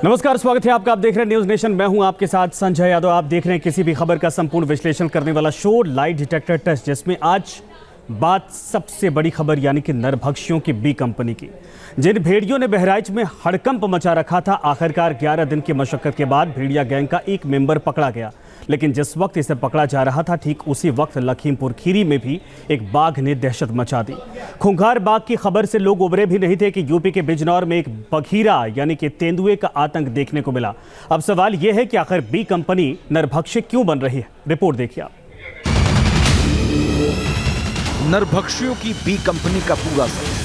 नमस्कार, स्वागत है आपका। आप देख रहे हैं न्यूज नेशन। मैं हूं आपके साथ संजय यादव। आप देख रहे हैं किसी भी खबर का संपूर्ण विश्लेषण करने वाला शो लाइट डिटेक्टर टेस्ट, जिसमें आज बात सबसे बड़ी खबर यानी कि नरभक्षियों की बी कंपनी की। जिन भेड़ियों ने बहराइच में हड़कंप मचा रखा था, आखिरकार 11 दिन की मशक्कत के बाद भेड़िया गैंग का एक मेंबर पकड़ा गया। लेकिन जिस वक्त इसे पकड़ा जा रहा था, ठीक उसी वक्त लखीमपुर खीरी में भी एक बाघ ने दहशत मचा दी। खूंखार बाघ की खबर से लोग उबरे भी नहीं थे कि यूपी के बिजनौर में एक बघीरा यानी कि तेंदुए का आतंक देखने को मिला। अब सवाल यह है कि आखिर बी कंपनी नरभक्षी क्यों बन रही है? रिपोर्ट देखिए आप। नरभक्षियों की बी कंपनी का पूरा सच।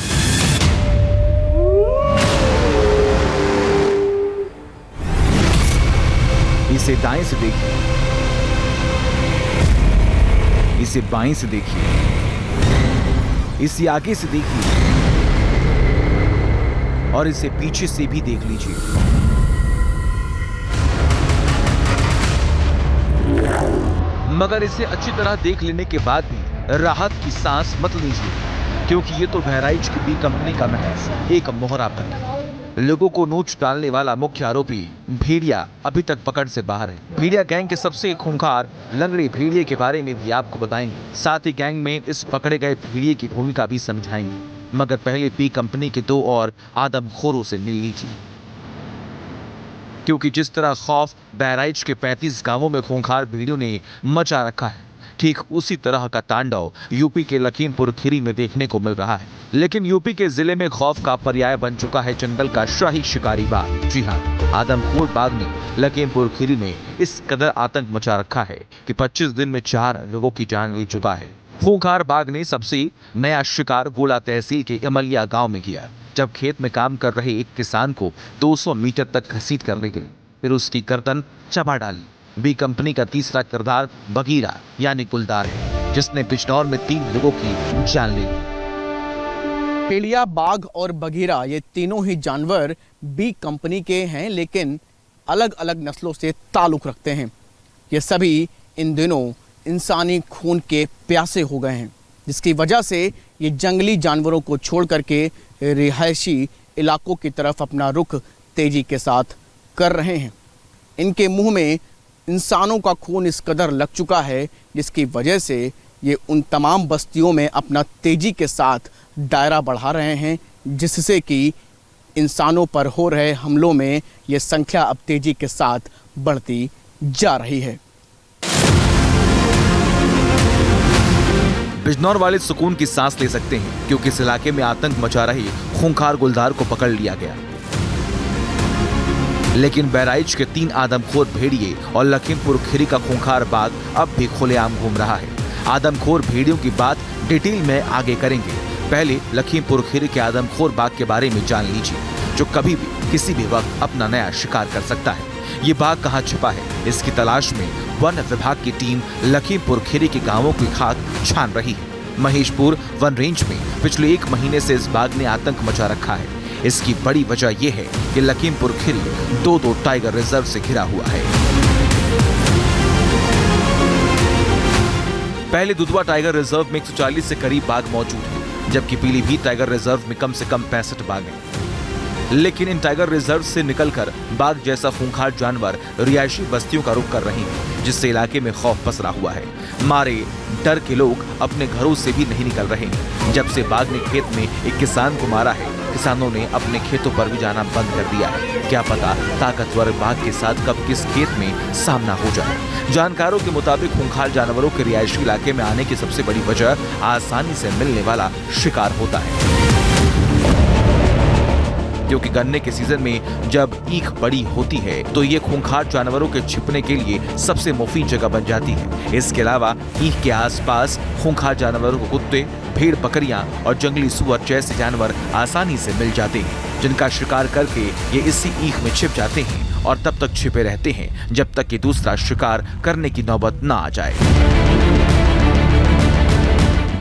इसे दाएं से देखिए, इसे बाएं से देखिए, इसे आगे से देखिए और इसे पीछे से भी देख लीजिए। मगर इसे अच्छी तरह देख लेने के बाद भी राहत की सांस मत लीजिए, क्योंकि ये तो बहराइच की बी कंपनी का महज एक मोहरा बन है। लोगों को नोच डालने वाला मुख्य आरोपी भेड़िया अभी तक पकड़ से बाहर है। भेड़िया गैंग के सबसे खूंखार लंगड़े भेड़िए के बारे में भी आपको बताएंगे, साथ ही गैंग में इस पकड़े गए भेड़िए की भूमिका भी समझाएंगे। मगर पहले बी कंपनी के दो और आदमखोरों से मिल लीजिए, क्योंकि जिस तरह खौफ बहराइच के 35 गांवों में खूंखार भेड़ियों ने मचा रखा है, ठीक उसी तरह का तांडव यूपी के लखीमपुर खीरी में देखने को मिल रहा है। लेकिन यूपी के जिले में खौफ का पर्याय बन चुका है जंगल का शाही शिकारी बाघ। जी हां, आदमखोर बाघ ने लखीमपुर खीरी में इस कदर आतंक मचा रखा है कि 25 दिन में 4 लोगों की जान ले चुका है। खूंखार बाघ ने सबसे नया शिकार गोला तहसील के इमलिया गांव में किया, जब खेत में काम कर रहे एक किसान को 200 मीटर तक घसीट कर ले गए, फिर उसकी गर्दन चबा डाली। बी कंपनी का तीसरा किरदार बघीरा यानी गुलदार है, जिसने बिजनौर में 3 लोगों की जान ली। भेड़िया, बाघ और बघीरा ये तीनों ही जानवर बी कंपनी के हैं, लेकिन अलग अलग नस्लों से ताल्लुक रखते हैं। ये सभी इन दिनों इंसानी खून के प्यासे हो गए हैं, जिसकी वजह से ये जंगली जानवरों को छोड़ करके रिहायशी इलाकों की तरफ अपना रुख तेजी के साथ कर रहे हैं। इनके मुंह में इंसानों का खून इस कदर लग चुका है, जिसकी वजह से ये उन तमाम बस्तियों में अपना तेजी के साथ दायरा बढ़ा रहे हैं, जिससे कि इंसानों पर हो रहे हमलों में ये संख्या अब तेजी के साथ बढ़ती जा रही है। बिजनौर वाले सुकून की सांस ले सकते हैं, क्योंकि इस इलाके में आतंक मचा रहे खूंखार गुलदार को पकड़ लिया गया। लेकिन बहराइच के 3 आदमखोर भेड़िए और लखीमपुर खीरी का खूंखार बाघ अब भी खुलेआम घूम रहा है। आदमखोर भेड़ियों की बात डिटेल में आगे करेंगे। पहले लखीमपुर खीरी के आदमखोर बाघ के बारे में जान लीजिए, जो कभी भी किसी भी वक्त अपना नया शिकार कर सकता है। ये बाघ कहाँ छिपा है, इसकी तलाश में वन विभाग की टीम लखीमपुर खीरी के गांवों की खाक छान रही है। महेशपुर वन रेंज में पिछले 1 महीने से इस बाघ ने आतंक मचा रखा है। इसकी बड़ी वजह यह है कि लखीमपुर खीरी 2 टाइगर रिजर्व से घिरा हुआ है। पहले दुधवा टाइगर रिजर्व में 140 से करीब बाघ मौजूद है, जबकि पीलीभीत टाइगर रिजर्व में कम से कम 65 बाघ हैं। लेकिन इन टाइगर रिजर्व से निकलकर बाघ जैसा खूंखार जानवर रिहायशी बस्तियों का रुख कर रही हैं, जिससे इलाके में खौफ पसरा हुआ है। मारे डर के लोग अपने घरों से भी नहीं निकल रहे हैं। जब से बाघ ने खेत में एक किसान को मारा है, किसानों ने अपने खेतों पर भी जाना बंद कर दिया है। क्या पता ताकतवर बाघ के साथ कब किस खेत में सामना हो जाए। जानकारों के मुताबिक खूंखार जानवरों के रिहायशी इलाके में आने की सबसे बड़ी वजह आसानी से मिलने वाला शिकार होता है, क्योंकि गन्ने के सीजन में जब ईख बड़ी होती है तो ये खूंखार जानवरों के छिपने के लिए सबसे मुफीद जगह बन जाती है। इसके अलावा ईख के आसपास खूंखार जानवरों को कुत्ते, भेड़, बकरियां और जंगली सुअर जैसे जानवर आसानी से मिल जाते हैं, जिनका शिकार करके ये इसी ईख में छिप जाते हैं और तब तक छिपे रहते हैं जब तक कि दूसरा शिकार करने की नौबत ना आ जाए।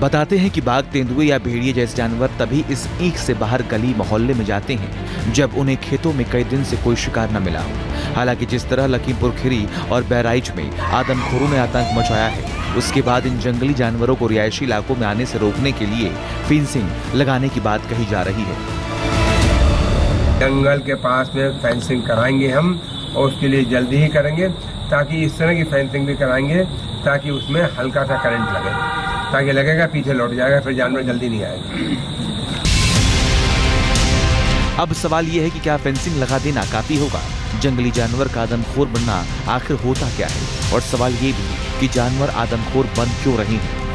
बताते हैं कि बाघ, तेंदुए या भेड़िए जैसे जानवर तभी इस ईख से बाहर गली मोहल्ले में जाते हैं जब उन्हें खेतों में कई दिन से कोई शिकार न मिला हो। हालांकि जिस तरह लखीमपुर खीरी और बहराइच में आदमखोरों ने आतंक मचाया है, उसके बाद इन जंगली जानवरों को रिहायशी इलाकों में आने से रोकने के लिए फेंसिंग लगाने की बात कही जा रही है। जंगल के पास में फेंसिंग कराएंगे हम, और उसके लिए जल्दी ही करेंगे, ताकि इस तरह की फेंसिंग भी कराएंगे ताकि उसमें हल्का सा करंट लगे, ताकि लगेगा पीछे लौट जाएगा, फिर जानवर जल्दी नहीं आएगा। अब सवाल ये है कि क्या फेंसिंग लगा देना काफी होगा? जंगली जानवर का आदमखोर बनना आखिर होता क्या है? और सवाल ये भी कि जानवर आदमखोर बन क्यों रहे हैं?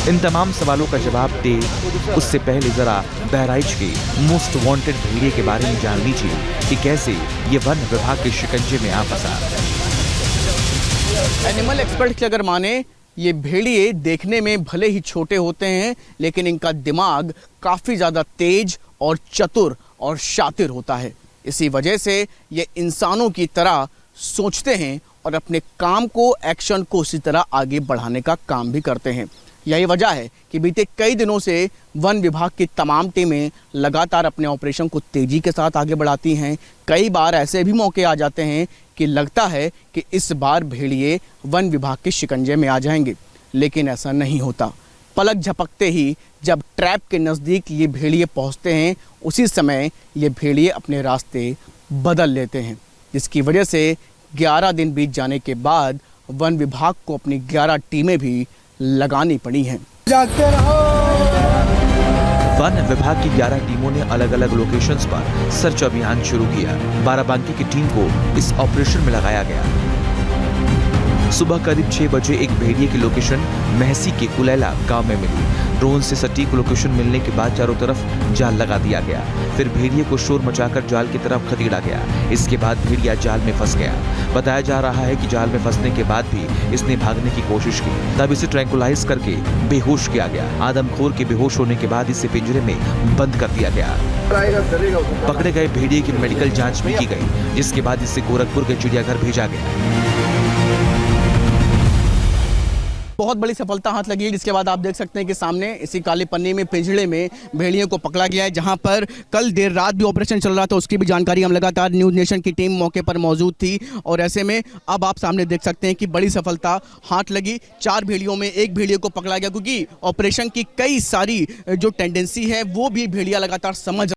इन तमाम सवालों का जवाब दे उससे पहले जरा बहराइच के मोस्ट वांटेड भेड़िए के बारे में जान लीजिए कि कैसे ये वन विभाग के शिकंजे में आ फंसा। एनिमल एक्सपर्ट की अगर माने, ये भेड़िए देखने में भले ही छोटे होते हैं, लेकिन इनका दिमाग काफी ज्यादा तेज और चतुर और शातिर होता है। इसी वजह से ये इंसानों की तरह सोचते हैं और अपने काम को, एक्शन को उसी तरह आगे बढ़ाने का काम भी करते हैं। यही वजह है कि बीते कई दिनों से वन विभाग की तमाम टीमें लगातार अपने ऑपरेशन को तेजी के साथ आगे बढ़ाती हैं। कई बार ऐसे भी मौके आ जाते हैं कि लगता है कि इस बार भेड़िए वन विभाग के शिकंजे में आ जाएंगे, लेकिन ऐसा नहीं होता। पलक झपकते ही जब ट्रैप के नज़दीक ये भेड़िए पहुंचते हैं, उसी समय ये भेड़िए अपने रास्ते बदल लेते हैं, जिसकी वजह से 11 दिन बीत जाने के बाद वन विभाग को अपनी 11 टीमें भी लगानी पड़ी हैं। वन विभाग की 11 टीमों ने अलग अलग लोकेशंस पर सर्च अभियान शुरू किया। बाराबंकी की टीम को इस ऑपरेशन में लगाया गया। सुबह करीब 6 बजे एक भेड़िए की लोकेशन महसी के कुलैला गांव में मिली। ड्रोन से सटीक लोकेशन मिलने के बाद चारों तरफ जाल लगा दिया गया। फिर भेड़िए को शोर मचाकर जाल की तरफ खदेड़ा गया। इसके बाद भेड़िया जाल में फंस गया। बताया जा रहा है कि जाल में फंसने के बाद भी इसने भागने की कोशिश की, तब इसे ट्रैंकुलाइज करके बेहोश किया गया। आदमखोर के बेहोश होने के बाद इसे पिंजरे में बंद कर दिया गया। पकड़े गए भेड़िए की मेडिकल जांच भी की गई, जिसके बाद इसे गोरखपुर के चिड़ियाघर भेजा गया। बहुत बड़ी सफलता हाथ लगी है, जिसके बाद आप देख सकते हैं कि सामने इसी काली पन्नी में पिंजड़े में भेड़ियों को पकड़ा गया है, जहां पर कल देर रात भी ऑपरेशन चल रहा था। उसकी भी जानकारी हम लगातार न्यूज़ नेशन की टीम मौके पर मौजूद थी, और ऐसे में अब आप सामने देख सकते हैं कि बड़ी सफलता हाथ लगी। 4 भेड़ियों में एक भेड़िए को पकड़ा गया, क्योंकि ऑपरेशन की कई सारी जो टेंडेंसी है वो भी भेड़िया लगातार समझ